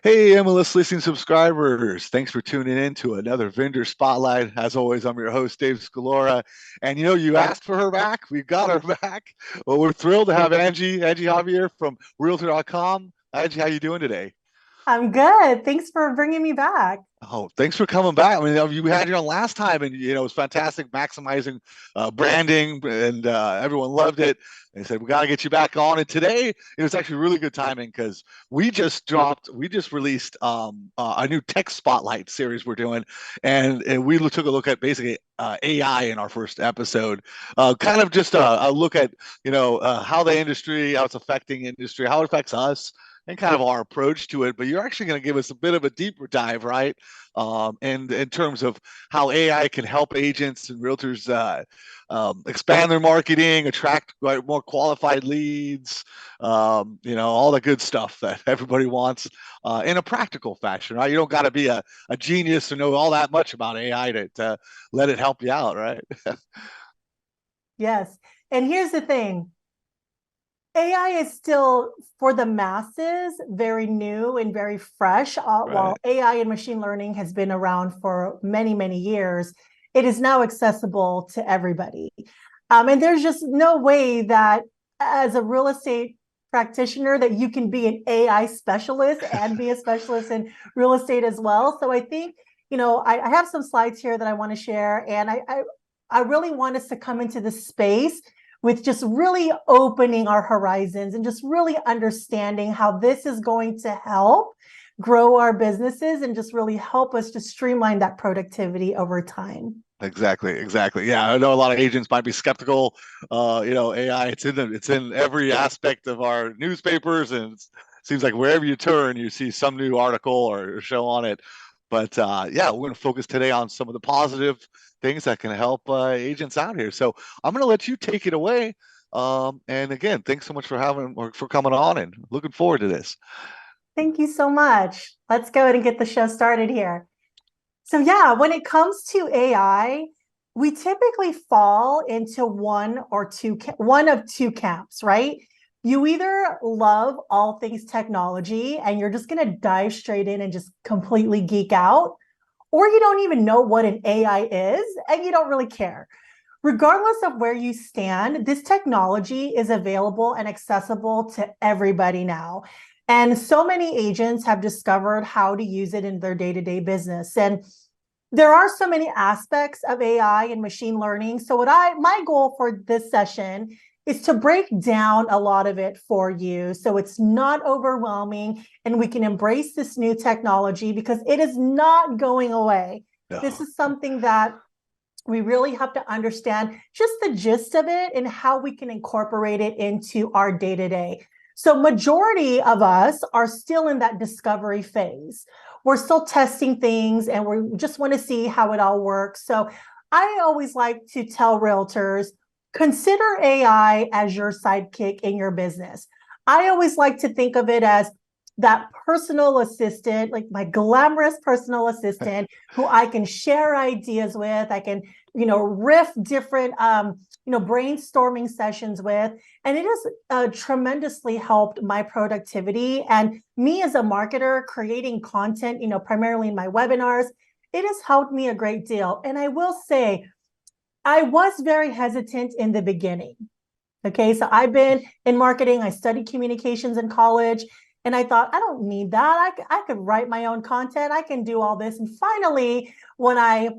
Hey, MLS listening subscribers. Thanks for tuning in to another vendor spotlight. As always, I'm your host, Dave Scalora. And you asked for her back. We got her back. Well, we're thrilled to have Angie Javier from Realtor.com. Angie, how you doing today? I'm good. Thanks for bringing me back. Oh, thanks for coming back. I mean, you had you on last time, and it was fantastic, maximizing branding, and everyone loved it. They said we got to get you back on. And today, it was actually really good timing because we just released a new tech spotlight series we're doing, and we took a look at basically AI in our first episode, kind of just a look at how the industry, how it's affecting industry, how it affects us and kind of our approach to it, but you're actually going to give us a bit of a deeper dive, right? And in terms of how AI can help agents and realtors expand their marketing, attract more qualified leads, all the good stuff that everybody wants in a practical fashion, right? You don't got to be a genius to know all that much about AI to let it help you out, right? Yes. And here's the thing. AI is still, for the masses, very new and very fresh. While Right. AI and machine learning has been around for many, many years, it is now accessible to everybody. And there's just no way that as a real estate practitioner that you can be an AI specialist and be a specialist in real estate as well. So I think, I have some slides here that I want to share, and I really want us to come into this space with just really opening our horizons and just really understanding how this is going to help grow our businesses and just really help us to streamline that productivity over time. Exactly. Yeah, I know a lot of agents might be skeptical. AI, it's in every aspect of our newspapers, and it seems like wherever you turn, you see some new article or show on it. But yeah, we're going to focus today on some of the positive things that can help agents out here. So I'm going to let you take it away. And again, thanks so much for having or for coming on, and looking forward to this. Thank you so much. Let's go ahead and get the show started here. So yeah, when it comes to AI, we typically fall into one of two camps, right? You either love all things technology and you're just going to dive straight in and just completely geek out, or you don't even know what an AI is and you don't really care. Regardless of where you stand, this technology is available and accessible to everybody now. And so many agents have discovered how to use it in their day-to-day business. And there are so many aspects of AI and machine learning. So my goal for this session is to break down a lot of it for you so it's not overwhelming and we can embrace this new technology because it is not going away. This No. is something that we really have to understand just the gist of it and how we can incorporate it into our day-to-day. So majority of us are still in that discovery phase. We're still testing things and we just want to see how it all works. So I always like to tell realtors, consider AI as your sidekick in your business. I always like to think of it as that personal assistant, like my glamorous personal assistant who I can share ideas with. I can, riff different, brainstorming sessions with. And it has tremendously helped my productivity and me as a marketer creating content, primarily in my webinars. It has helped me a great deal. And I will say, I was very hesitant in the beginning. Okay, so I've been in marketing. I studied communications in college, and I thought, I don't need that. I could write my own content. I can do all this. And finally, when I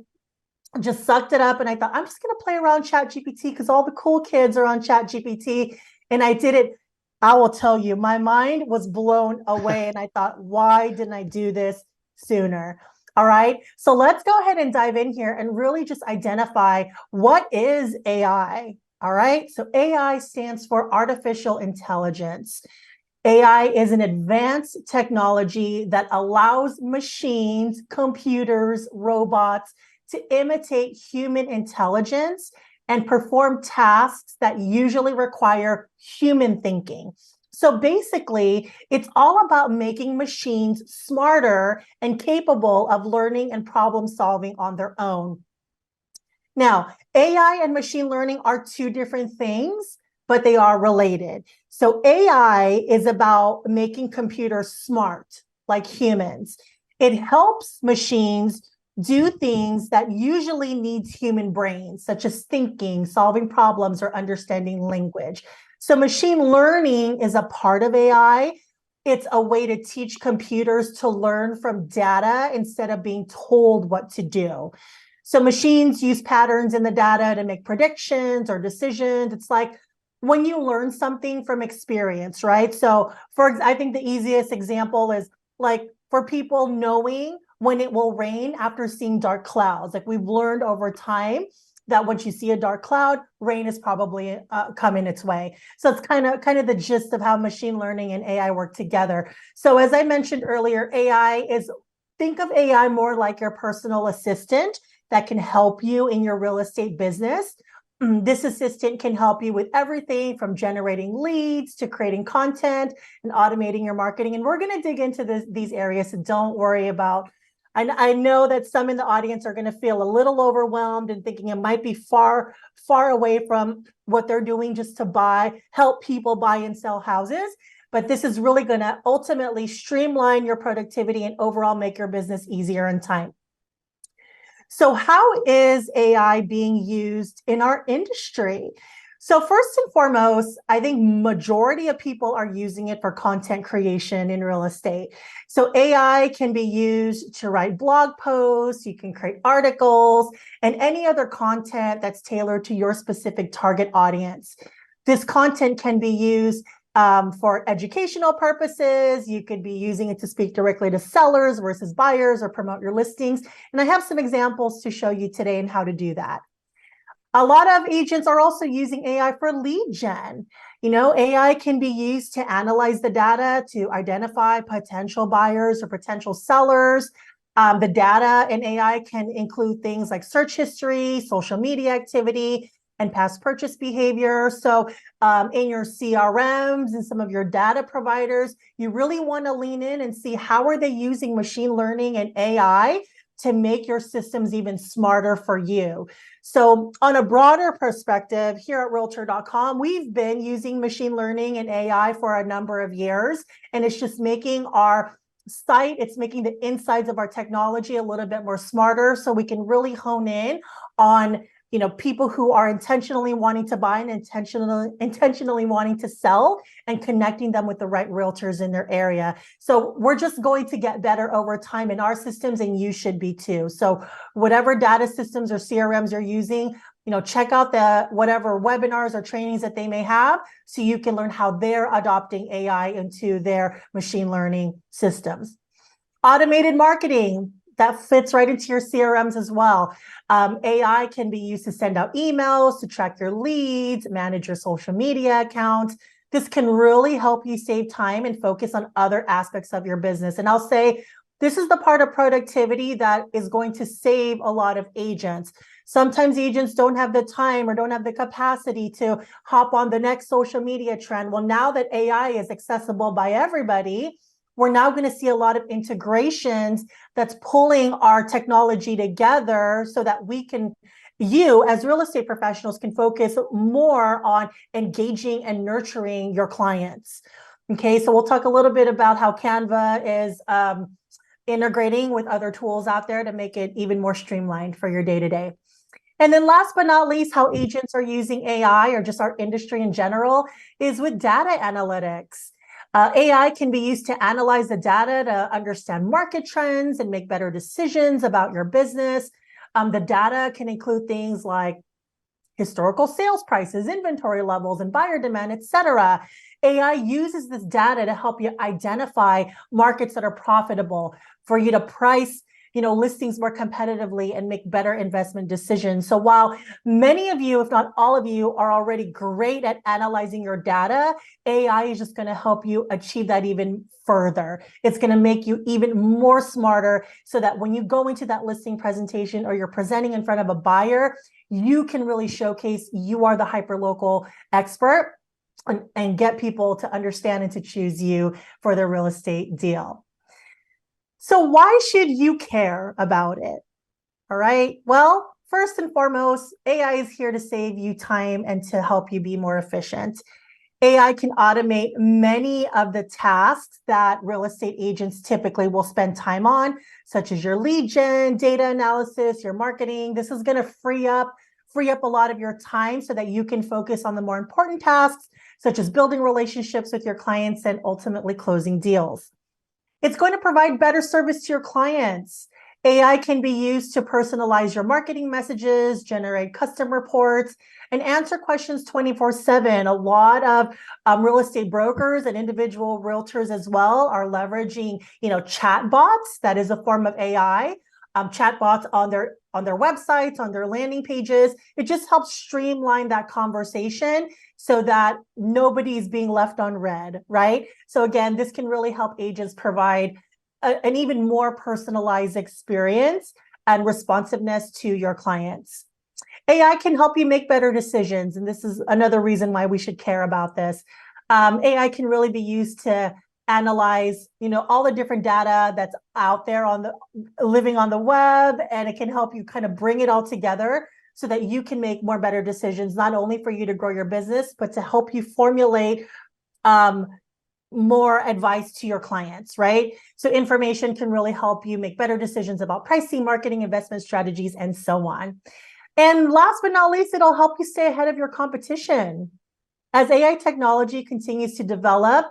just sucked it up and I thought, I'm just going to play around ChatGPT because all the cool kids are on ChatGPT. And I did it. I will tell you, my mind was blown away. And I thought, why didn't I do this sooner? All right. So let's go ahead and dive in here and really just identify what is AI. All right. So AI stands for artificial intelligence. AI is an advanced technology that allows machines, computers, robots to imitate human intelligence and perform tasks that usually require human thinking. So basically, it's all about making machines smarter and capable of learning and problem solving on their own. Now, AI and machine learning are two different things, but they are related. So AI is about making computers smart. like humans. It helps machines do things that usually needs human brains, such as thinking, solving problems, or understanding language. So machine learning is a part of AI. It's a way to teach computers to learn from data instead of being told what to do. So machines use patterns in the data to make predictions or decisions. It's like when you learn something from experience, right? So I think the easiest example is like for people knowing when it will rain after seeing dark clouds. Like we've learned over time that once you see a dark cloud, rain is probably coming its way. So it's kind of the gist of how machine learning and AI work together. So as I mentioned earlier, think of AI more like your personal assistant that can help you in your real estate business. This assistant can help you with everything from generating leads to creating content and automating your marketing. And we're going to dig into these areas, so don't worry about. I know that some in the audience are going to feel a little overwhelmed and thinking it might be far, far away from what they're doing just to help people buy and sell houses. But this is really going to ultimately streamline your productivity and overall make your business easier in time. So how is AI being used in our industry? So first and foremost, I think majority of people are using it for content creation in real estate. So AI can be used to write blog posts, you can create articles, and any other content that's tailored to your specific target audience. This content can be used for educational purposes. You could be using it to speak directly to sellers versus buyers or promote your listings. And I have some examples to show you today on how to do that. A lot of agents are also using AI for lead gen. AI can be used to analyze the data to identify potential buyers or potential sellers. The data in AI can include things like search history, social media activity, and past purchase behavior. So in your CRMs and some of your data providers, you really want to lean in and see how are they using machine learning and AI to make your systems even smarter for you. So on a broader perspective, here at Realtor.com, we've been using machine learning and AI for a number of years, and it's just making our site, it's making the insides of our technology a little bit more smarter so we can really hone in on people who are intentionally wanting to buy and intentionally wanting to sell and connecting them with the right realtors in their area. So we're just going to get better over time in our systems, and you should be too. So whatever data systems or CRMs you're using, check out whatever webinars or trainings that they may have so you can learn how they're adopting AI into their machine learning systems. Automated marketing. That fits right into your CRMs as well. AI can be used to send out emails, to track your leads, manage your social media accounts. This can really help you save time and focus on other aspects of your business. And I'll say, this is the part of productivity that is going to save a lot of agents. Sometimes agents don't have the time or don't have the capacity to hop on the next social media trend. Well, now that AI is accessible by everybody, we're now going to see a lot of integrations that's pulling our technology together so that you as real estate professionals can focus more on engaging and nurturing your clients. Okay, so we'll talk a little bit about how Canva is integrating with other tools out there to make it even more streamlined for your day-to-day. And then last but not least, how agents are using AI or just our industry in general is with data analytics. AI can be used to analyze the data to understand market trends and make better decisions about your business. The data can include things like historical sales prices, inventory levels, and buyer demand, etc. AI uses this data to help you identify markets that are profitable for you to price listings more competitively and make better investment decisions. So while many of you, if not all of you, are already great at analyzing your data, AI is just going to help you achieve that even further. It's going to make you even more smarter so that when you go into that listing presentation or you're presenting in front of a buyer, you can really showcase you are the hyperlocal expert and get people to understand and to choose you for their real estate deal. So why should you care about it? All right. Well, first and foremost, AI is here to save you time and to help you be more efficient. AI can automate many of the tasks that real estate agents typically will spend time on, such as your lead gen, data analysis, your marketing. This is going to free up a lot of your time so that you can focus on the more important tasks, such as building relationships with your clients and ultimately closing deals. It's going to provide better service to your clients. AI can be used to personalize your marketing messages, generate custom reports, and answer questions 24/7. A lot of real estate brokers and individual realtors as well are leveraging, chatbots. That is a form of AI. Chatbots on their websites, on their landing pages. It just helps streamline that conversation so that nobody's being left on red, right? So again, this can really help agents provide an even more personalized experience and responsiveness to your clients. AI can help you make better decisions, and this is another reason why we should care about this. AI can really be used to analyze, all the different data that's out there living on the web, and it can help you kind of bring it all together so that you can make better decisions, not only for you to grow your business, but to help you formulate more advice to your clients, right? So information can really help you make better decisions about pricing, marketing, investment strategies, and so on. And last but not least, it'll help you stay ahead of your competition. As AI technology continues to develop,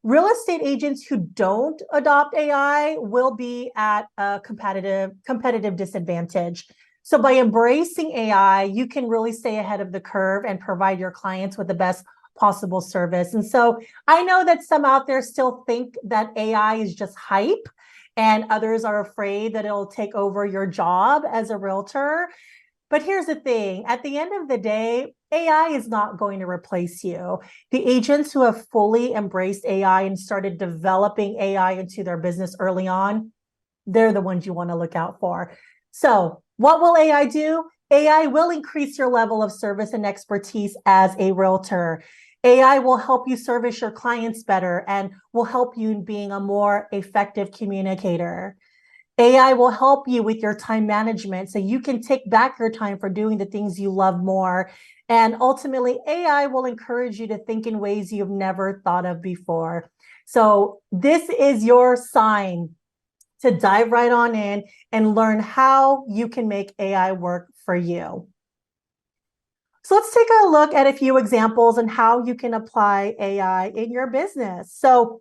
real estate agents who don't adopt AI will be at a competitive disadvantage. So by embracing AI, you can really stay ahead of the curve and provide your clients with the best possible service. And so I know that some out there still think that AI is just hype, and others are afraid that it'll take over your job as a realtor. But here's the thing, at the end of the day, AI is not going to replace you. The agents who have fully embraced AI and started developing AI into their business early on, they're the ones you want to look out for. So what will AI do? AI will increase your level of service and expertise as a realtor. AI will help you service your clients better and will help you in being a more effective communicator. AI will help you with your time management so you can take back your time for doing the things you love more. And ultimately, AI will encourage you to think in ways you've never thought of before. So this is your sign to dive right on in and learn how you can make AI work for you. So let's take a look at a few examples on how you can apply AI in your business. So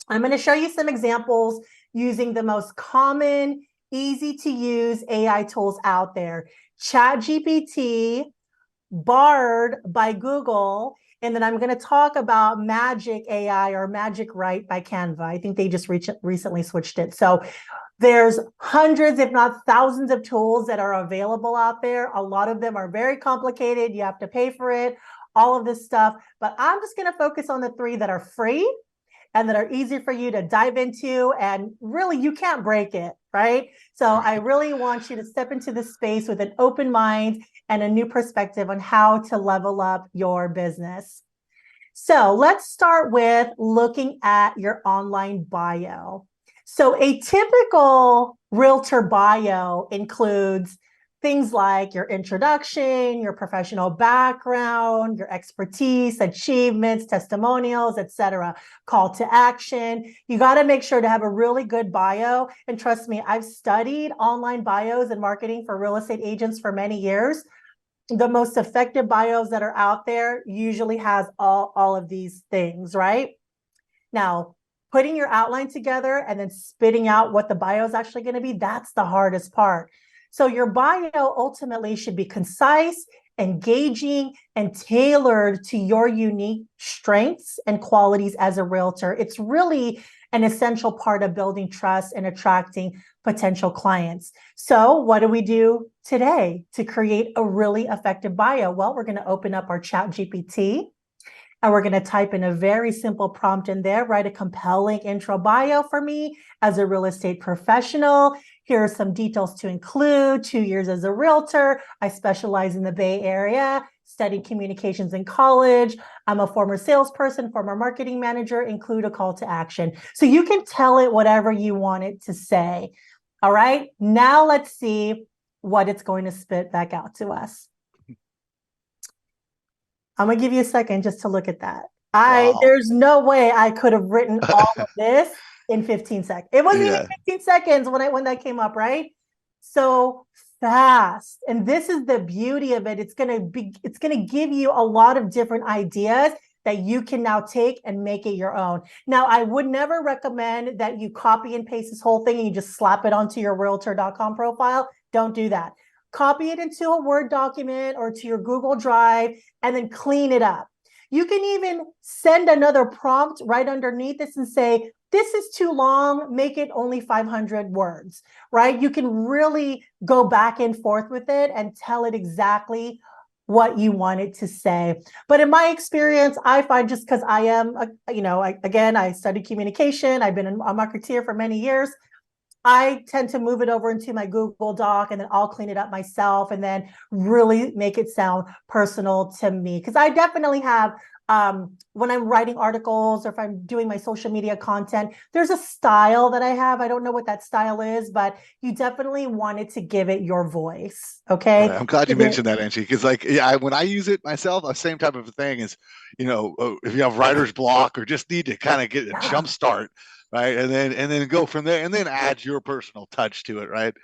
I'm going to show you some examples using the most common, easy to use AI tools out there. ChatGPT, Bard by Google, and then I'm going to talk about Magic AI or Magic Write by Canva. I think they just recently switched it. So there's hundreds, if not thousands of tools that are available out there. A lot of them are very complicated. You have to pay for it, all of this stuff. But I'm just going to focus on the 3 that are free and that are easy for you to dive into, and really you can't break it, right? So I really want you to step into this space with an open mind and a new perspective on how to level up your business. So let's start with looking at your online bio. So a typical realtor bio includes things like your introduction, your professional background, your expertise, achievements, testimonials, etc. Call to action. You got to make sure to have a really good bio. And trust me, I've studied online bios and marketing for real estate agents for many years. The most effective bios that are out there usually has all of these things, right? Now, putting your outline together and then spitting out what the bio is actually going to be, that's the hardest part. So your bio ultimately should be concise, engaging, and tailored to your unique strengths and qualities as a realtor. It's really an essential part of building trust and attracting potential clients. So what do we do today to create a really effective bio? Well, we're going to open up our ChatGPT. And we're going to type in a very simple prompt in there, write a compelling intro bio for me as a real estate professional. Here are some details to include: 2 years as a realtor. I specialize in the Bay Area, studied communications in college. I'm a former salesperson, former marketing manager. Include a call to action. So you can tell it whatever you want it to say. All right, now let's see what it's going to spit back out to us. I'm going to give you a second just to look at that. Wow. There's no way I could have written all of this in 15 seconds. It wasn't even Yeah. 15 seconds when that came up, right? So fast. And this is the beauty of it. It's gonna give you a lot of different ideas that you can now take and make it your own. Now, I would never recommend that you copy and paste this whole thing and you just slap it onto your realtor.com profile. Don't do that. Copy it into a Word document or to your Google Drive and then clean it up. You can even send another prompt right underneath this and say, this is too long, make it only 500 words, right? You can really go back and forth with it and tell it exactly what you want it to say. But in my experience, I find just because I am, I studied communication, I've been a marketeer for many years, I tend to move it over into my Google Doc and then I'll clean it up myself and then really make it sound personal to me. Because I definitely have, when I'm writing articles or if I'm doing my social media content, there's a style that I have. I don't know what that style is, but you definitely wanted to give it your voice. Right. Okay. I'm glad you mentioned that, Angie, because like, yeah, when I use it myself, the same type of thing is, if you have writer's block or just need to kind of get a jump start, right, and then go from there, and then add your personal touch to it, right?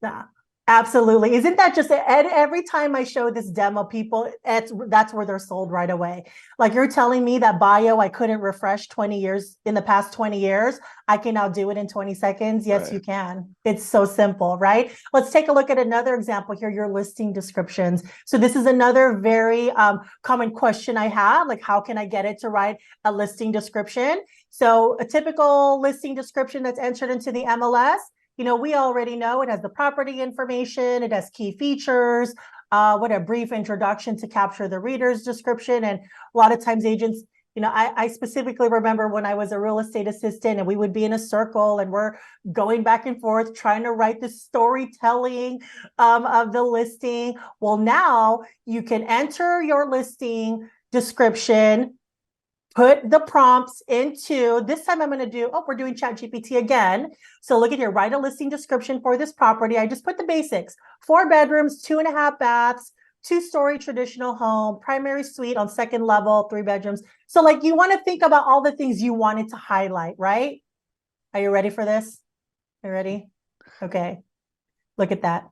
Yeah, absolutely. Isn't that just every time I show this demo, people, that's where they're sold right away. Like you're telling me that bio I couldn't refresh 20 years in the past 20 years. I can now do it in 20 seconds. Yes, Right. you can. It's so simple, right? Let's take a look at another example here, your listing descriptions. So this is another very common question I have, like how can I get it to write a listing description? So a typical listing description that's entered into the MLS, we already know it has the property information, it has key features, what a brief introduction to capture the reader's description. And a lot of times agents, I specifically remember when I was a real estate assistant and we would be in a circle and we're going back and forth trying to write the storytelling of the listing. Well, now you can enter your listing description, put the prompts into, this time I'm going to do, we're doing ChatGPT again. So look at here, write a listing description for this property. I just put the basics, 4 bedrooms, 2.5 baths, 2-story traditional home, primary suite on second level, 3 bedrooms. So like you want to think about all the things you wanted to highlight, right? Are you ready for this? You ready? Okay. Look at that.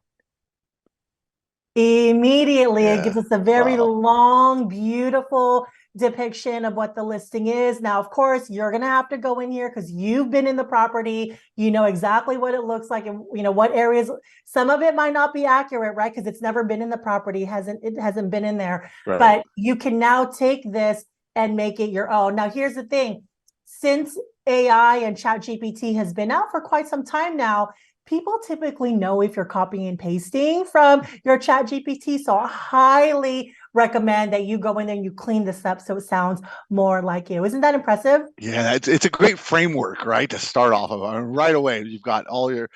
Immediately, it gives Yeah. us a very Wow. long, beautiful depiction of what the listing is. Now, of course, you're going to have to go in here because you've been in the property. You know exactly what it looks like and what areas. Some of it might not be accurate, right? Because it's never been in the property, it hasn't been in there. Right. But you can now take this and make it your own. Now, here's the thing. Since AI and ChatGPT has been out for quite some time now, people typically know if you're copying and pasting from your ChatGPT. So I highly recommend that you go in there and you clean this up so it sounds more like you. Isn't that impressive? Yeah, it's a great framework, right, to start off of. I mean, right away, you've got all your,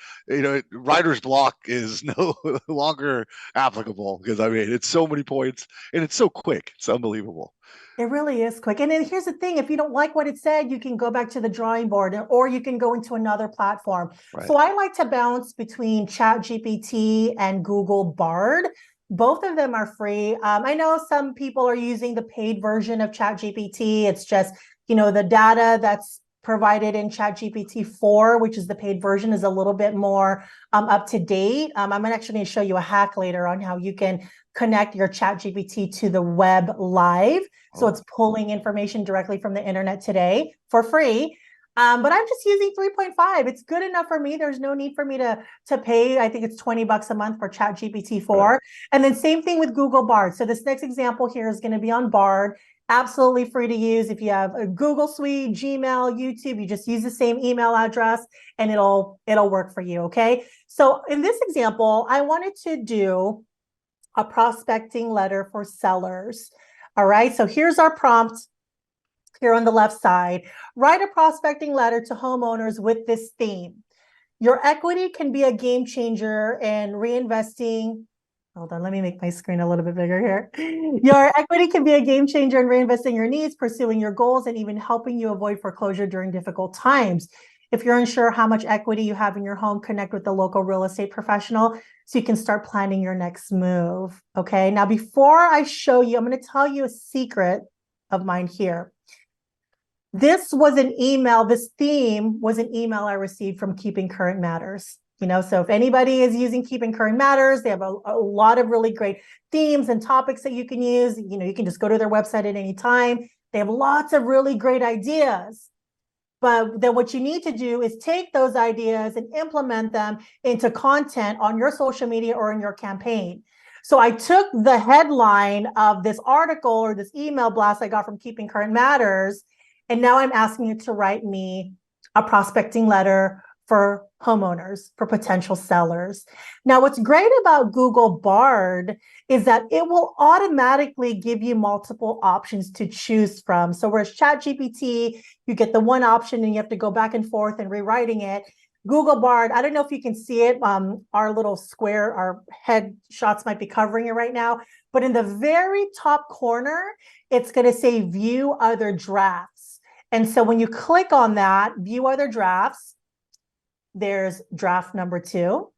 writer's block is no longer applicable because I mean, it's so many points and it's so quick. It's unbelievable. It really is quick. And then here's the thing, if you don't like what it said, you can go back to the drawing board or you can go into another platform. Right. So I like to bounce between ChatGPT and Google Bard. Both of them are free. I know some people are using the paid version of ChatGPT. It's just, the data that's provided in ChatGPT 4, which is the paid version, is a little bit more up to date. I'm actually going to show you a hack later on how you can connect your ChatGPT to the web live. So it's pulling information directly from the internet today for free. But I'm just using 3.5. It's good enough for me. There's no need for me to pay. I think it's $20 a month for ChatGPT 4. Right. And then same thing with Google Bard. So this next example here is going to be on Bard. Absolutely free to use. If you have a Google Suite, Gmail, YouTube, you just use the same email address and it'll work for you. Okay. So in this example, I wanted to do a prospecting letter for sellers. All right, so here's our prompt here on the left side. Write a prospecting letter to homeowners with this theme. Your equity can be a game changer in reinvesting. Hold on, let me make my screen a little bit bigger here. Your equity can be a game changer in reinvesting your needs, pursuing your goals, and even helping you avoid foreclosure during difficult times. If you're unsure how much equity you have in your home, connect with the local real estate professional so you can start planning your next move. Okay, now before I show you, I'm going to tell you a secret of mine here. This was an email, this theme was an email I received from Keeping Current Matters. So if anybody is using Keeping Current Matters, they have a lot of really great themes and topics that you can use. You can just go to their website at any time. They have lots of really great ideas. But then what you need to do is take those ideas and implement them into content on your social media or in your campaign. So I took the headline of this article or this email blast I got from Keeping Current Matters, and now I'm asking it to write me a prospecting letter for homeowners, for potential sellers. Now, what's great about Google Bard is that it will automatically give you multiple options to choose from. So whereas ChatGPT, you get the one option and you have to go back and forth and rewriting it. Google Bard, I don't know if you can see it. Our little square, our head shots might be covering it right now, but in the very top corner, it's going to say view other drafts. And so when you click on that, view other drafts, there's draft number 2,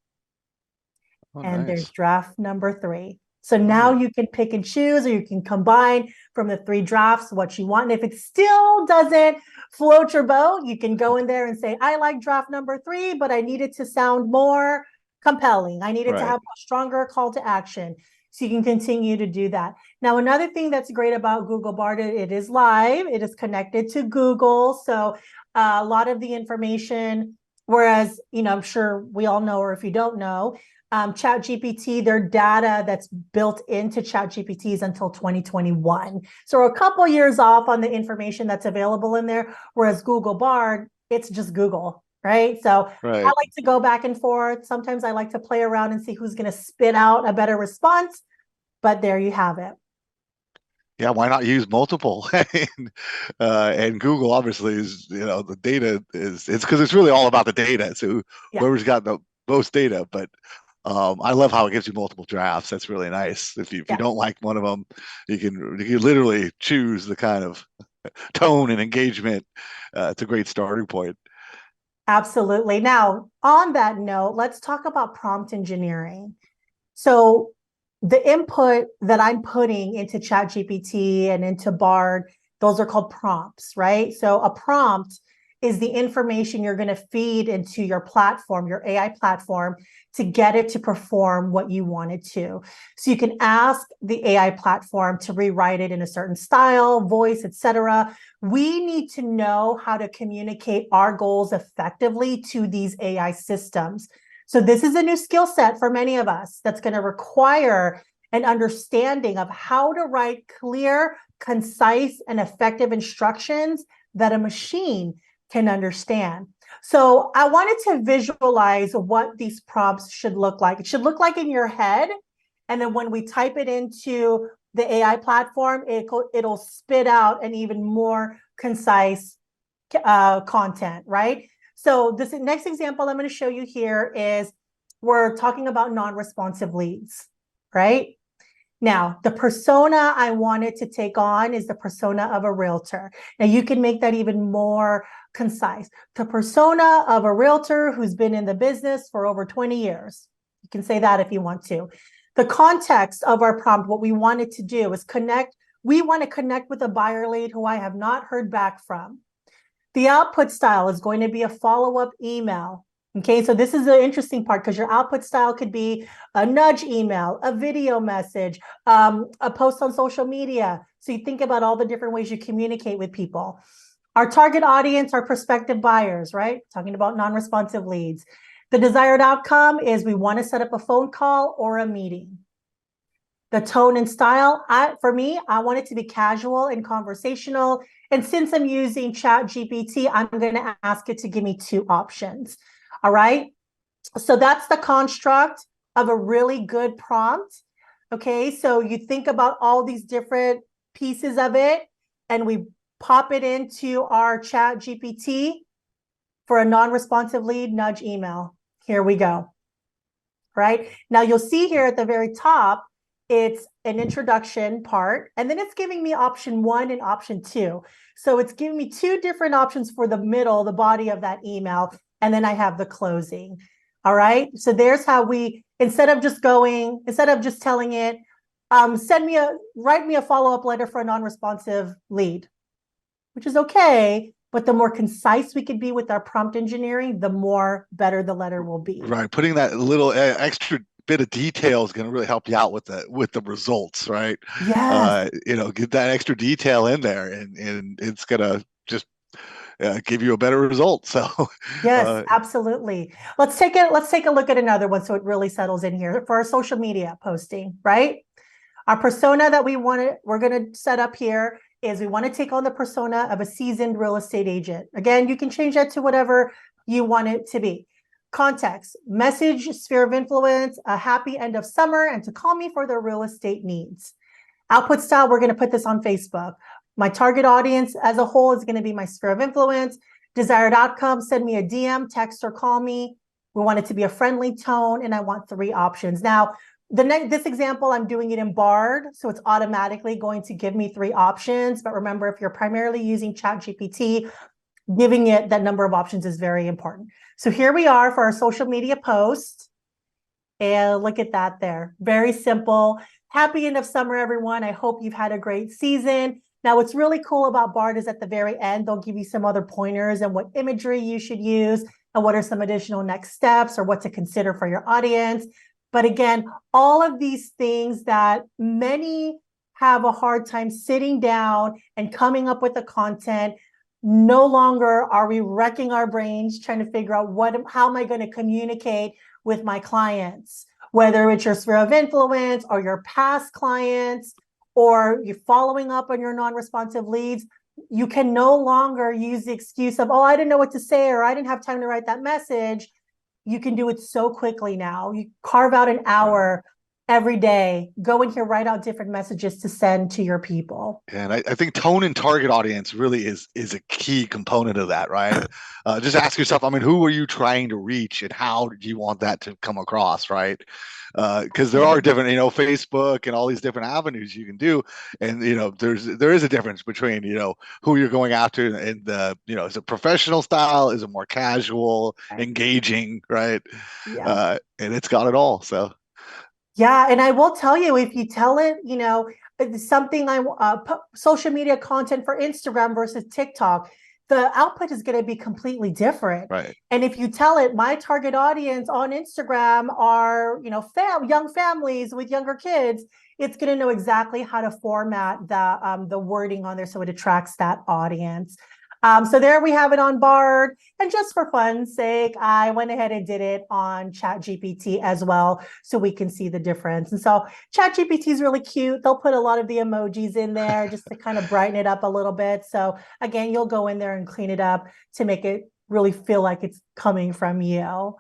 and there's draft number 3. So now you can pick and choose, or you can combine from the 3 drafts what you want. And if it still doesn't float your boat, you can go in there and say, I like draft number 3, but I need it to sound more compelling. I need it to have a stronger call to action. So you can continue to do that. Now, another thing that's great about Google Bard, it is live. It is connected to Google. So a lot of the information, whereas, I'm sure we all know, or if you don't know, ChatGPT, their data that's built into ChatGPT is until 2021. So we're a couple years off on the information that's available in there, whereas Google Bard, it's just Google, right? So I like to go back and forth. Sometimes I like to play around and see who's going to spit out a better response, but there you have it. Yeah, why not use multiple? And Google obviously is, the data it's because it's really all about the data. So whoever's got the most data, but I love how it gives you multiple drafts. That's really nice. If you don't like one of them, you can literally choose the kind of tone and engagement. It's a great starting point. Absolutely. Now, on that note, let's talk about prompt engineering. So the input that I'm putting into ChatGPT and into Bard, those are called prompts, right? So a prompt is the information you're going to feed into your platform, your AI platform, to get it to perform what you want it to. So you can ask the AI platform to rewrite it in a certain style, voice, etc. We need to know how to communicate our goals effectively to these AI systems. So this is a new skill set for many of us that's going to require an understanding of how to write clear, concise, and effective instructions that a machine can understand. So I wanted to visualize what these prompts should look like. It should look like in your head. And then when we type it into the AI platform, it'll spit out an even more concise content, right? So this next example I'm going to show you here is we're talking about non-responsive leads, right? Now, the persona I wanted to take on is the persona of a realtor. Now, you can make that even more concise. The persona of a realtor who's been in the business for over 20 years. You can say that if you want to. The context of our prompt, what we wanted to do is connect. We want to connect with a buyer lead who I have not heard back from. The output style is going to be a follow-up email. Okay, so this is the interesting part because your output style could be a nudge email, a video message, a post on social media. So you think about all the different ways you communicate with people. Our target audience are prospective buyers, right? Talking about non-responsive leads. The desired outcome is we want to set up a phone call or a meeting. The tone and style, for me, I want it to be casual and conversational. And since I'm using ChatGPT, I'm going to ask it to give me 2 options. All right. So that's the construct of a really good prompt. Okay. So you think about all these different pieces of it, and we pop it into our ChatGPT for a non-responsive lead nudge email. Here we go. Right. Now you'll see here at the very top, it's an introduction part, and then it's giving me option 1 and option 2. So it's giving me 2 different options for the middle, the body of that email. And then I have the closing. All right. So there's how we, instead of just telling it, write me a follow-up letter for a non-responsive lead. which is okay. But the more concise we could be with our prompt engineering, the more better the letter will be. Right. Putting that little extra bit of detail is going to really help you out with the results, right? Yes. Get that extra detail in there, and it's gonna just give you a better result. So, Yes, uh, absolutely. Let's take a look at another one so it really settles in here for our social media posting, right? Our persona that we're going to set up here is we want to take on the persona of a seasoned real estate agent. Again, you can change that to whatever you want it to be. Context, message, sphere of influence, a happy end of summer, and to call me for their real estate needs. Output style, we're going to put this on Facebook. My target audience as a whole is going to be my sphere of influence. Desired outcome, send me a DM, text, or call me. We want it to be a friendly tone, and I want 3 options. Now, this example, I'm doing it in Bard, so it's automatically going to give me 3 options. But remember, if you're primarily using ChatGPT, giving it that number of options is very important. So here we are for our social media post. And look at that there. Very simple. Happy end of summer, everyone. I hope you've had a great season. Now, what's really cool about Bard is at the very end, they'll give you some other pointers and what imagery you should use and what are some additional next steps or what to consider for your audience. But again, all of these things that many have a hard time sitting down and coming up with the content. No longer are we wrecking our brains trying to figure out how am I going to communicate with my clients, whether it's your sphere of influence or your past clients, or you're following up on your non-responsive leads. You can no longer use the excuse of, oh, I didn't know what to say, or I didn't have time to write that message. You can do it so quickly now. You carve out an hour every day, go in here, write out different messages to send to your people. and I think tone and target audience really is a key component of that, right? Just ask yourself, I mean, who are you trying to reach, and how do you want that to come across, right? Because there are different, Facebook and all these different avenues you can do, and there is a difference between who you're going after, and is it professional style, is it more casual, engaging, right? Yeah. And it's got it all. So Yeah, and I will tell you, if you tell it, it's something social media content for Instagram versus TikTok, the output is going to be completely different. right. And if you tell it, my target audience on Instagram are, young families with younger kids, it's going to know exactly how to format the wording on there so it attracts that audience. So there we have it on Bard. And just for fun's sake, I went ahead and did it on ChatGPT as well, so we can see the difference. And so ChatGPT is really cute. They'll put a lot of the emojis in there just to kind of brighten it up a little bit. So again, you'll go in there and clean it up to make it really feel like it's coming from you. All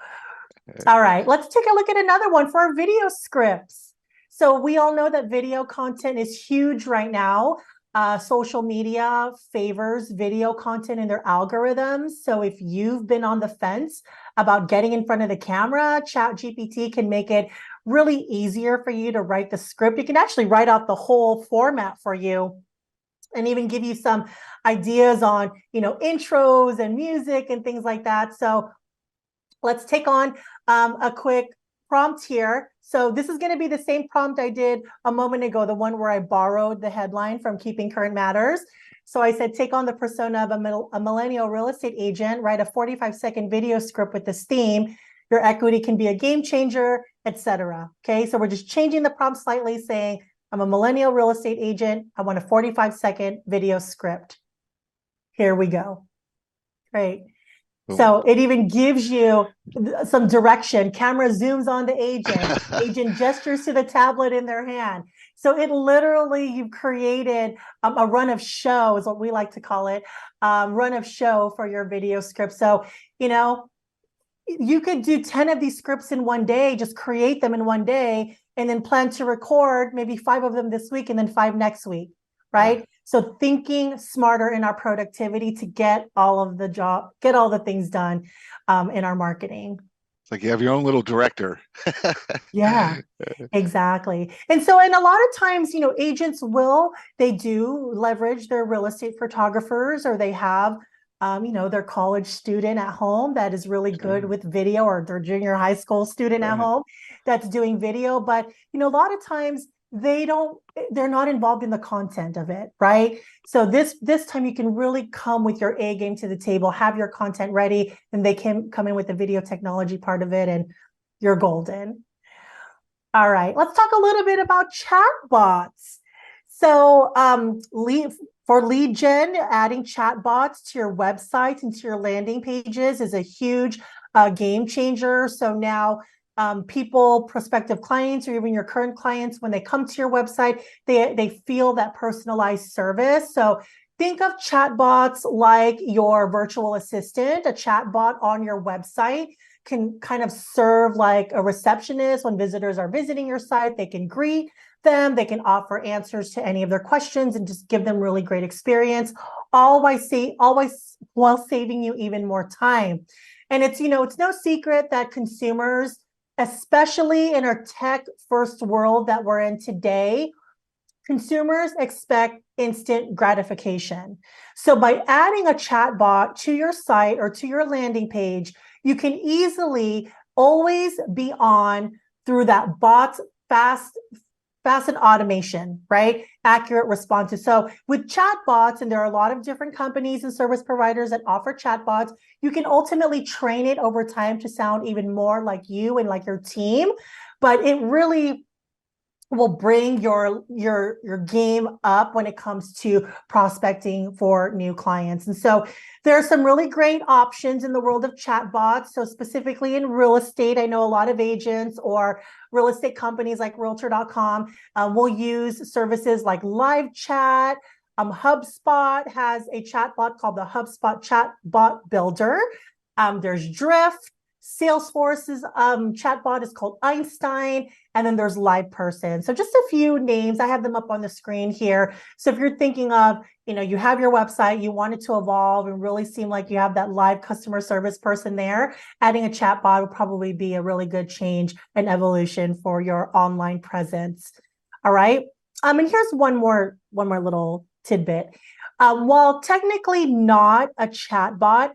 right, let's take a look at another one for our video scripts. So we all know that video content is huge right now. Social media favors video content in their algorithms. So if you've been on the fence about getting in front of the camera, ChatGPT can make it really easier for you to write the script. You can actually write out the whole format for you and even give you some ideas on, intros and music and things like that. So let's take on a quick prompt here. So this is going to be the same prompt I did a moment ago, the one where I borrowed the headline from Keeping Current Matters. So I said, take on the persona of a millennial real estate agent, write a 45-second video script with this theme. Your equity can be a game changer, etc. Okay, so we're just changing the prompt slightly, saying, I'm a millennial real estate agent. I want a 45-second video script. Here we go. Great. So it even gives you some direction. Camera zooms on the agent. Agent gestures to the tablet in their hand. So it literally, you've created a run of show, is what we like to call it, run of show for your video script. So, you could do 10 of these scripts in one day, just create them in one day, and then plan to record maybe 5 of them this week and then 5 next week, right? Yeah. So thinking smarter in our productivity to get all the things done in our marketing. It's like you have your own little director. Yeah, exactly. And so, and a lot of times, agents they do leverage their real estate photographers, or they have, their college student at home that is really good with video, or their junior high school student at home that's doing video. But, a lot of times they're not involved in the content of it, right? So this time you can really come with your A game to the table, have your content ready, and they can come in with the video technology part of it, and you're golden. All right, let's talk a little bit about chatbots. So for lead gen, adding chatbots to your website and to your landing pages is a huge game changer. So now people, prospective clients, or even your current clients, when they come to your website, they feel that personalized service. So think of chatbots like your virtual assistant. A chatbot on your website can kind of serve like a receptionist when visitors are visiting your site. They can greet them, they can offer answers to any of their questions and just give them really great experience, always while saving you even more time. And it's no secret that consumers, especially in our tech first world that we're in today, consumers expect instant gratification. So by adding a chatbot to your site or to your landing page, you can easily always be on through that bot fast and automation, right? Accurate responses. So with chatbots, and there are a lot of different companies and service providers that offer chatbots, you can ultimately train it over time to sound even more like you and like your team. But it really will bring your game up when it comes to prospecting for new clients. And so there are some really great options in the world of chatbots. So specifically in real estate, I know a lot of agents or real estate companies like realtor.com will use services like live chat. HubSpot has a chatbot called the HubSpot Chatbot Builder. There's Drift. Salesforce's chatbot is called Einstein, and then there's LivePerson. So just a few names. I have them up on the screen here. So if you're thinking of, you have your website, you want it to evolve and really seem like you have that live customer service person there, adding a chatbot would probably be a really good change and evolution for your online presence. All right. And here's one more little tidbit. While technically not a chatbot,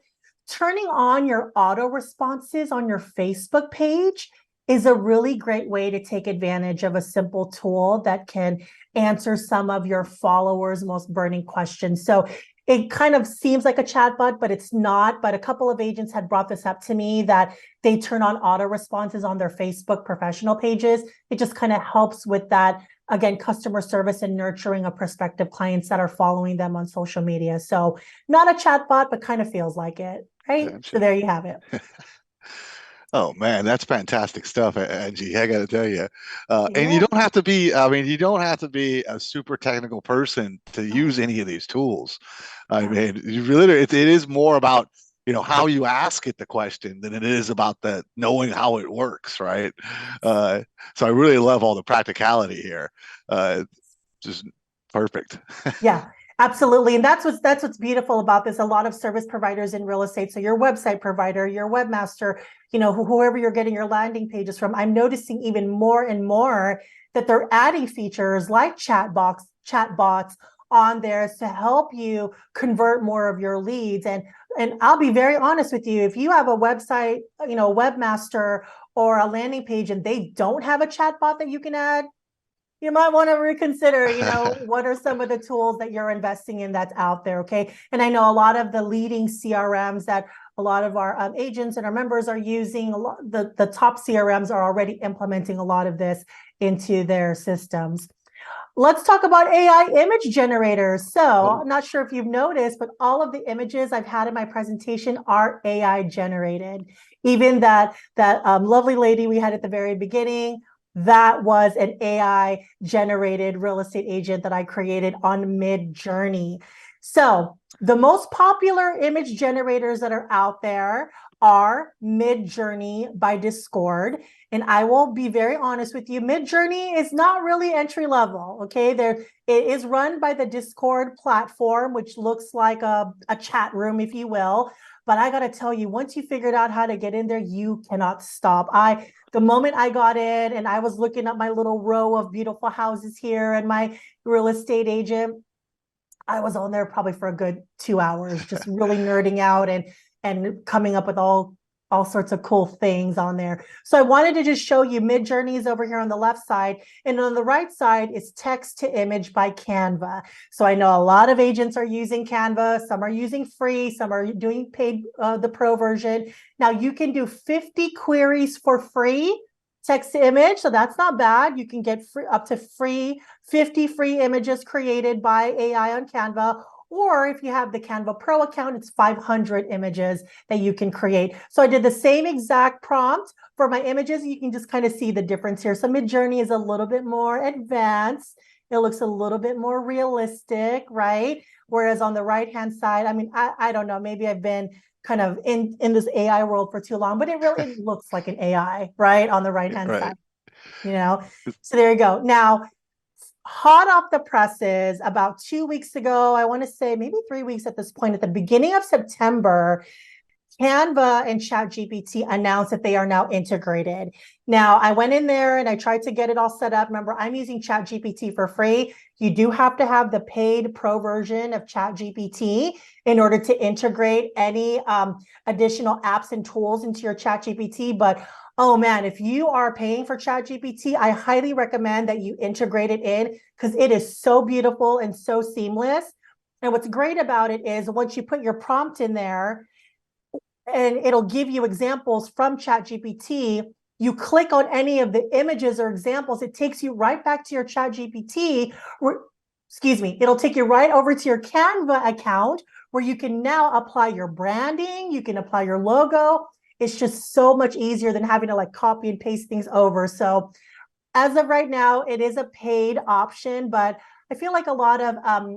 turning on your auto responses on your Facebook page is a really great way to take advantage of a simple tool that can answer some of your followers' most burning questions. So it kind of seems like a chatbot, but it's not. But a couple of agents had brought this up to me that they turn on auto responses on their Facebook professional pages. It just kind of helps with that, again, customer service and nurturing of prospective clients that are following them on social media. So not a chatbot, but kind of feels like it. Right. Gotcha. So there you have it. Oh man, that's fantastic stuff, Angie. I got to tell you, and you don't have to be. I mean, you don't have to be a super technical person to use any of these tools. I mean, it is more about how you ask it the question than it is about the knowing how it works, right? So I really love all the practicality here. Just perfect. Yeah. Absolutely. And that's what's beautiful about this. A lot of service providers in real estate. So your website provider, your webmaster, whoever you're getting your landing pages from, I'm noticing even more and more that they're adding features like chatbots on there to help you convert more of your leads. And I'll be very honest with you, if you have a website, webmaster or a landing page and they don't have a chatbot that you can add, you might want to reconsider, what are some of the tools that you're investing in that's out there, okay? And I know a lot of the leading CRMs that a lot of our agents and our members are using, the top CRMs are already implementing a lot of this into their systems. Let's talk about AI image generators. So I'm not sure if you've noticed, but all of the images I've had in my presentation are AI generated. Even that lovely lady we had at the very beginning, that was an AI generated real estate agent that I created on Midjourney. So the most popular image generators that are out there are Midjourney by Discord. And I will be very honest with you, Midjourney is not really entry level, okay? It is run by the Discord platform, which looks like a chat room, if you will. But I got to tell you, once you figured out how to get in there, you cannot stop. The moment I got in and I was looking at my little row of beautiful houses here and my real estate agent, I was on there probably for a good 2 hours, just really nerding out and coming up with all all sorts of cool things on there. So I wanted to just show you Midjourney is over here on the left side, and on the right side is text to image by Canva. So I know a lot of agents are using Canva, some are using free, some are doing paid, the pro version. Now you can do 50 queries for free, text to image, so that's not bad. You can get up to 50 free images created by AI on Canva. Or if you have the Canva Pro account, it's 500 images that you can create. So I did the same exact prompt for my images. You can just kind of see the difference here. So Midjourney is a little bit more advanced. It looks a little bit more realistic, right? Whereas on the right-hand side, I mean, I don't know, maybe I've been kind of in this AI world for too long, but it really looks like an AI, right? On the right-hand Right. side, you know? So there you go. Now, hot off the presses, about 2 weeks ago, I want to say maybe 3 weeks at this point, at the beginning of September, Canva and ChatGPT announced that they are now integrated. Now, I went in there and I tried to get it all set up. Remember, I'm using ChatGPT for free. You do have to have the paid pro version of ChatGPT in order to integrate any additional apps and tools into your ChatGPT. But oh man, if you are paying for ChatGPT, I highly recommend that you integrate it in because it is so beautiful and so seamless. And what's great about it is once you put your prompt in there, and it'll give you examples from ChatGPT. You click on any of the images or examples, it takes you right back to your ChatGPT. It'll take you right over to your Canva account where you can now apply your branding, you can apply your logo. It's just so much easier than having to like copy and paste things over. So as of right now, it is a paid option, but I feel like a lot of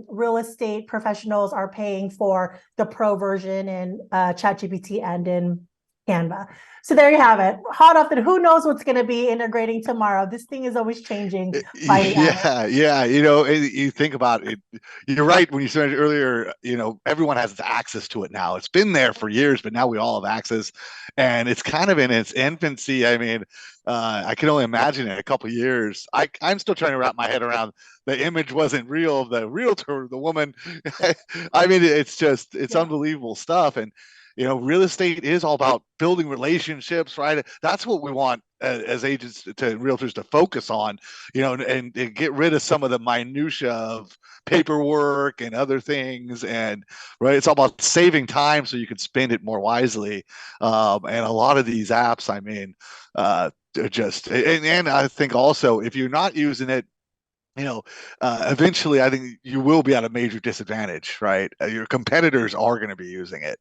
real estate professionals are paying for the pro version in ChatGPT and in Canva. So there you have it. Hot off the, who knows what's going to be integrating tomorrow? This thing is always changing by the hour. Yeah. You know, you think about it. You're right when you said earlier. You know, everyone has access to it now. It's been there for years, but now we all have access, and it's kind of in its infancy. I mean, I can only imagine in a couple of years. I'm still trying to wrap my head around the image wasn't real. The realtor, the woman. I mean, it's unbelievable stuff. And you know, real estate is all about building relationships, right? That's what we want as agents to realtors to focus on, you know, and get rid of some of the minutia of paperwork and other things. And right, it's all about saving time so you can spend it more wisely. And a lot of these apps, I mean, they're just, and I think also if you're not using it, you know, eventually I think you will be at a major disadvantage, right? Your competitors are going to be using it.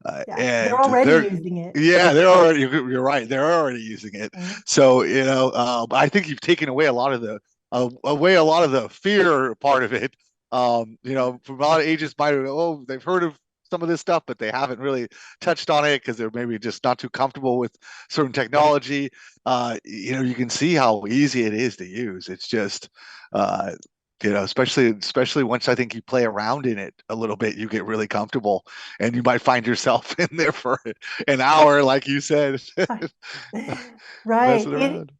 They're And already using it. yeah, you're right. They're already using it. Mm-hmm. So, you know, I think you've taken away a lot of the fear part of it. You know, from a lot of agents might, oh, they've heard of some of this stuff, but they haven't really touched on it because they're maybe just not too comfortable with certain technology. You know, you can see how easy it is to use. It's just, you know, especially once I think you play around in it a little bit, you get really comfortable, and you might find yourself in there for an hour, like you said, Right. messing around.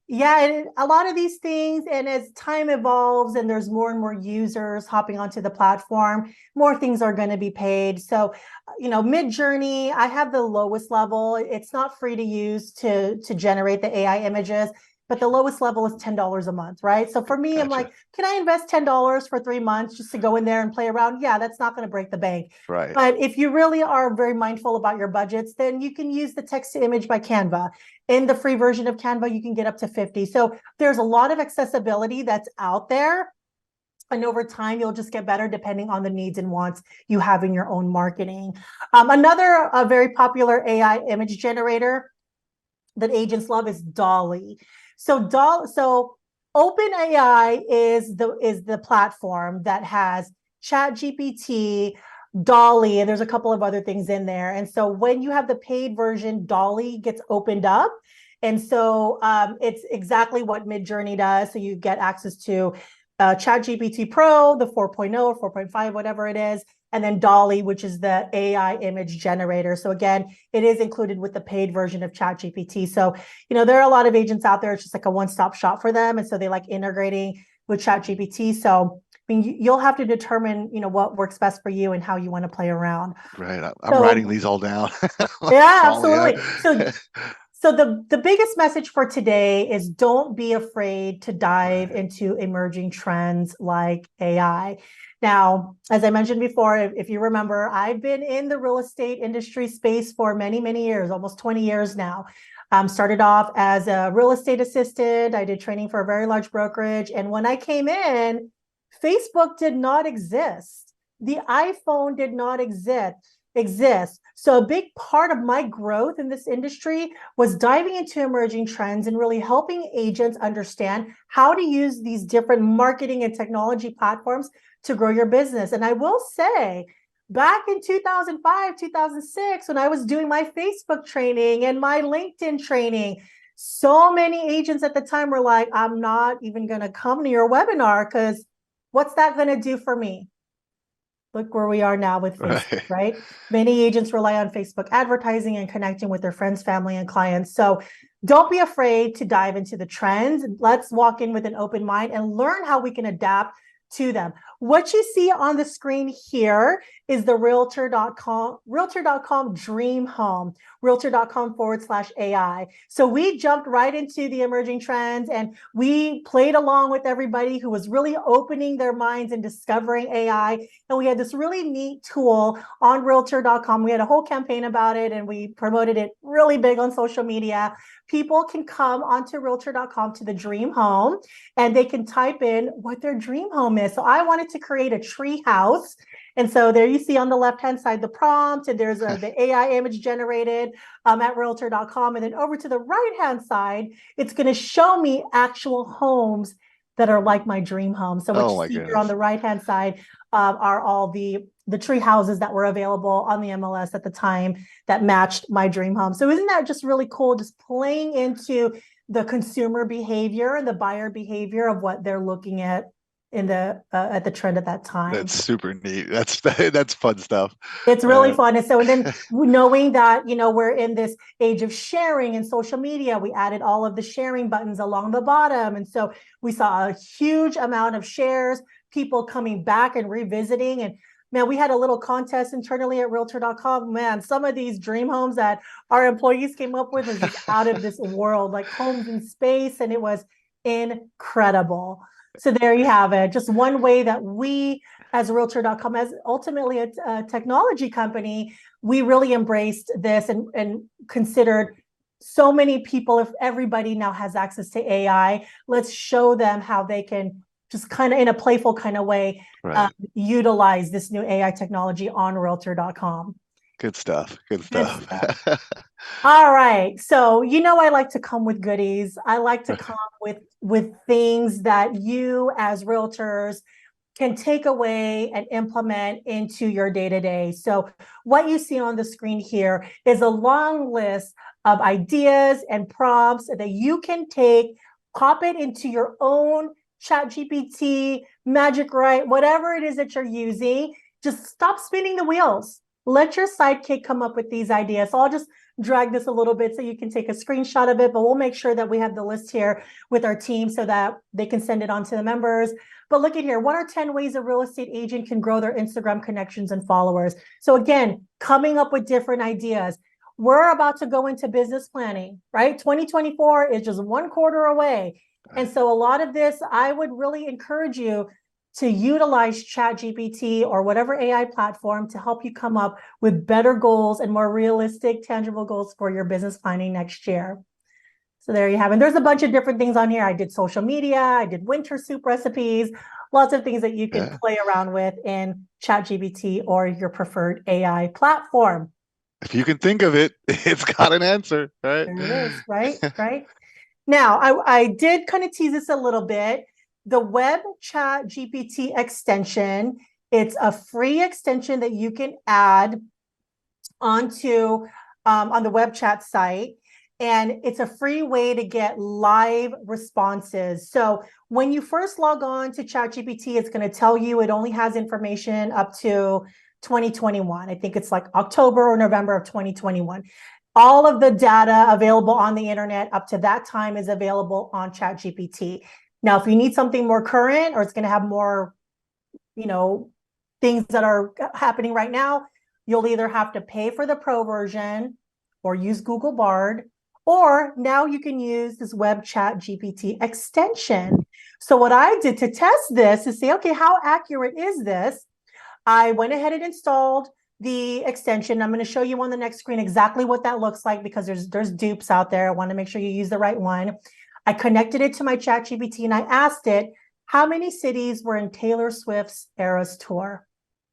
A lot of these things, and as time evolves and there's more and more users hopping onto the platform, more things are going to be paid. So, you know, Midjourney, I have the lowest level. It's not free to use to generate the AI images, but the lowest level is $10 a month, right? So for me, I'm Gotcha. like, can I invest $10 for 3 months just to go in there and play around? Yeah, that's not going to break the bank. Right. But if you really are very mindful about your budgets, then you can use the text to image by Canva. In the free version of Canva, you can get up to 50. So there's a lot of accessibility that's out there. And over time, you'll just get better depending on the needs and wants you have in your own marketing. Another very popular AI image generator that agents love is Dolly. So OpenAI is the platform that has ChatGPT, Dolly, and there's a couple of other things in there. And so when you have the paid version, Dolly gets opened up. And so it's exactly what Midjourney does. So you get access to ChatGPT Pro, the 4.0 or 4.5, whatever it is, and then Dolly, which is the AI image generator. So again, it is included with the paid version of ChatGPT. So, you know, there are a lot of agents out there. It's just like a one-stop shop for them. And so they like integrating with ChatGPT. So mean, you'll have to determine, what works best for you and how you want to play around. Right. I'm So, writing these all down. yeah, Following absolutely. it. So the biggest message for today is don't be afraid to dive Right. into emerging trends like AI. Now, as I mentioned before, if you remember, I've been in the real estate industry space for many, many years, almost 20 years now. Started off as a real estate assistant. I did training for a very large brokerage. And when I came in, Facebook did not exist. The iPhone did not exist. So a big part of my growth in this industry was diving into emerging trends and really helping agents understand how to use these different marketing and technology platforms to grow your business. And I will say, back in 2005, 2006, when I was doing my Facebook training and my LinkedIn training, so many agents at the time were like, I'm not even going to come to your webinar because what's that going to do for me? Look where we are now with Facebook, right? Many agents rely on Facebook advertising and connecting with their friends, family, and clients. So don't be afraid to dive into the trends. Let's walk in with an open mind and learn how we can adapt to them. What you see on the screen here is the realtor.com dream home, realtor.com/AI. So we jumped right into the emerging trends and we played along with everybody who was really opening their minds and discovering AI. And we had this really neat tool on realtor.com. We had a whole campaign about it and we promoted it really big on social media. People can come onto realtor.com to the dream home and they can type in what their dream home is. So I wanted to create a tree house. And so there you see on the left-hand side, the prompt, and there's the AI image generated at realtor.com. And then over to the right-hand side, it's going to show me actual homes that are like my dream home. So what you see here on the right-hand side are all the tree houses that were available on the MLS at the time that matched my dream home. So isn't that just really cool? Just playing into the consumer behavior and the buyer behavior of what they're looking at in the at the trend at that time. That's super neat. That's fun stuff. It's really fun. And then knowing that, we're in this age of sharing and social media, we added all of the sharing buttons along the bottom. And so we saw a huge amount of shares, people coming back and revisiting. And man, we had a little contest internally at realtor.com. Man, some of these dream homes that our employees came up with was just out of this world, like homes in space. And it was incredible. So there you have it. Just one way that we as realtor.com, as ultimately a technology company, we really embraced this and considered so many people, if everybody now has access to AI, let's show them how they can just kind of in a playful kind of way, utilize this new AI technology on realtor.com. Good stuff. Good stuff. All right. So, I like to come with goodies. I like to come with things that you as realtors can take away and implement into your day-to-day. So what you see on the screen here is a long list of ideas and prompts that you can take, pop it into your own ChatGPT, Magic Write, whatever it is that you're using. Just stop spinning the wheels. Let your sidekick come up with these ideas. So I'll just drag this a little bit so you can take a screenshot of it, but we'll make sure that we have the list here with our team so that they can send it on to the members. But look at here, what are 10 ways a real estate agent can grow their Instagram connections and followers? So again, coming up with different ideas. We're about to go into business planning, right? 2024 is just one quarter away. And so a lot of this, I would really encourage you to utilize ChatGPT or whatever AI platform to help you come up with better goals and more realistic, tangible goals for your business planning next year. So there you have it. And there's a bunch of different things on here. I did social media, I did winter soup recipes, lots of things that you can play around with in ChatGPT or your preferred AI platform. If you can think of it, it's got an answer, right? There it is, right? Now, I did kind of tease this a little bit. The web chat GPT extension, it's a free extension that you can add onto on the web chat site. And it's a free way to get live responses. So when you first log on to ChatGPT, it's going to tell you it only has information up to 2021. I think it's like October or November of 2021. All of the data available on the internet up to that time is available on ChatGPT. Now, if you need something more current or it's going to have more things that are happening right now, you'll either have to pay for the pro version or use Google Bard, or now you can use this web chat GPT extension. So what I did to test this is say, okay, how accurate is this? I went ahead and installed the extension. I'm going to show you on the next screen exactly what that looks like, because there's dupes out there. I want to make sure you use the right one. I connected it to my chat GPT and I asked it, how many cities were in Taylor Swift's Eras tour?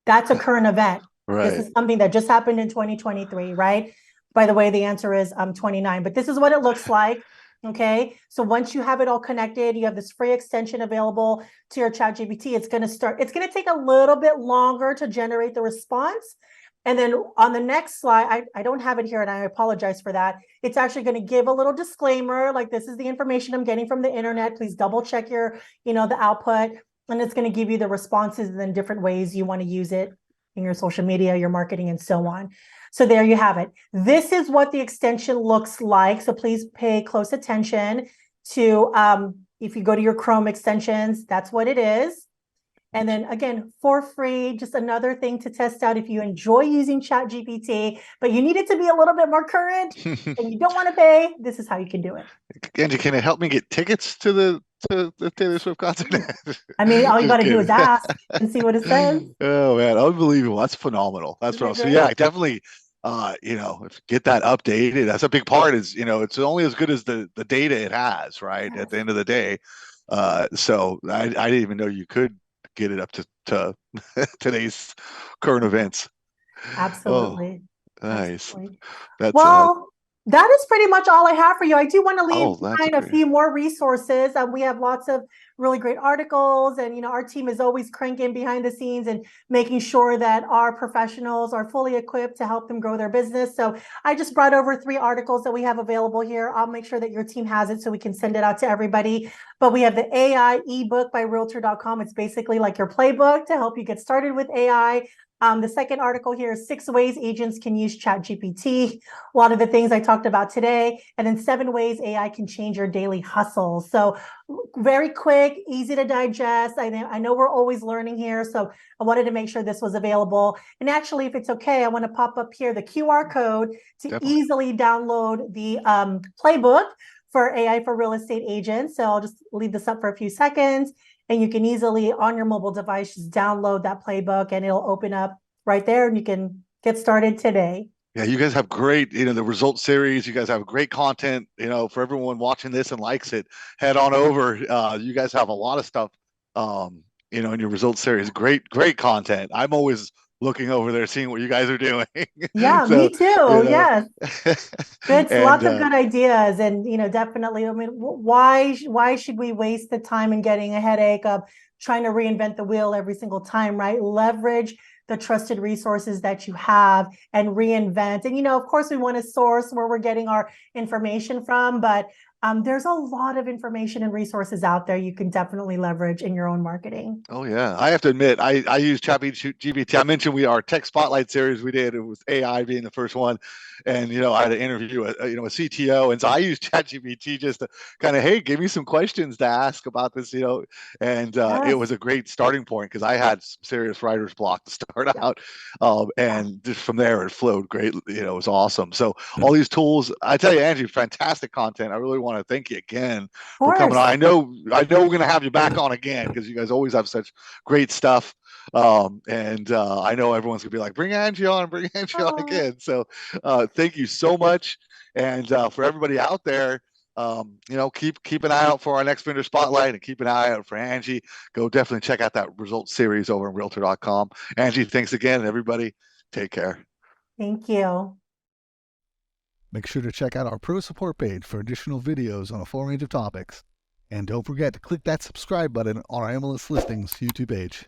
That's a current event. Right. This is something that just happened in 2023, right? By the way, the answer is 29, but this is what it looks like. Okay. So once you have it all connected, you have this free extension available to your chat GPT. It's going to take a little bit longer to generate the response. And then on the next slide, I don't have it here and I apologize for that. It's actually going to give a little disclaimer, like, this is the information I'm getting from the internet. Please double check the output. And it's going to give you the responses and then different ways you want to use it in your social media, your marketing, and so on. So there you have it. This is what the extension looks like. So please pay close attention to, if you go to your Chrome extensions, that's what it is. And then again, for free, just another thing to test out if you enjoy using ChatGPT, but you need it to be a little bit more current and you don't want to pay, this is how you can do it. Angie, can it help me get tickets to the Taylor Swift concert? I mean, all you got to do is ask and see what it says. Oh man, unbelievable. That's phenomenal. That's phenomenal. So yeah, definitely get that updated. That's a big part, is it's only as good as the data it has, right? Yes. At the end of the day. So I didn't even know you could get it up to today's current events. Absolutely. Oh, nice. Absolutely. That's that is pretty much all I have for you. I do want to leave behind a few more resources. We have lots of really great articles, and our team is always cranking behind the scenes and making sure that our professionals are fully equipped to help them grow their business. So I just brought over 3 articles that we have available here. I'll make sure that your team has it so we can send it out to everybody. But we have the AI ebook by Realtor.com. It's basically like your playbook to help you get started with AI. The second article here is 6 ways agents can use ChatGPT. A lot of the things I talked about today. And then 7 ways AI can change your daily hustle. So very quick, easy to digest. I know we're always learning here. So I wanted to make sure this was available. And actually, if it's okay, I want to pop up here the QR code to easily download the playbook for AI for real estate agents. So I'll just leave this up for a few seconds. And you can easily, on your mobile device, just download that playbook and it'll open up right there and you can get started today. Yeah, you guys have great, the result series. You guys have great content, for everyone watching this and likes it, head on over. You guys have a lot of stuff, in your results series. Great content. I'm always looking over there, seeing what you guys are doing. Yeah, so, me too. Yes. Good. Lots of good ideas. And, definitely, I mean, why should we waste the time in getting a headache of trying to reinvent the wheel every single time, right? Leverage the trusted resources that you have and reinvent. And, of course, we want to source where we're getting our information from, but there's a lot of information and resources out there you can definitely leverage in your own marketing. Oh, yeah. I have to admit, I use ChatGPT. I mentioned our Tech Spotlight series we did. It was AI being the first one. And, I had to interview a CTO. And so I used ChatGPT just to kind of, hey, give me some questions to ask about this, and it was a great starting point because I had some serious writer's block to start out. And just from there, it flowed great. It was awesome. So all these tools, I tell you, Angie, fantastic content. I really want to thank you again for coming on. I know we're going to have you back on again because you guys always have such great stuff. And I know everyone's gonna be like, bring Angie on again. So thank you so much. And for everybody out there, keep an eye out for our next vendor spotlight and keep an eye out for Angie. Go definitely check out that results series over on Realtor.com. Angie, thanks again. Everybody, take care. Thank you. Make sure to check out our pro support page for additional videos on a full range of topics. And don't forget to click that subscribe button on our MLS Listings YouTube page.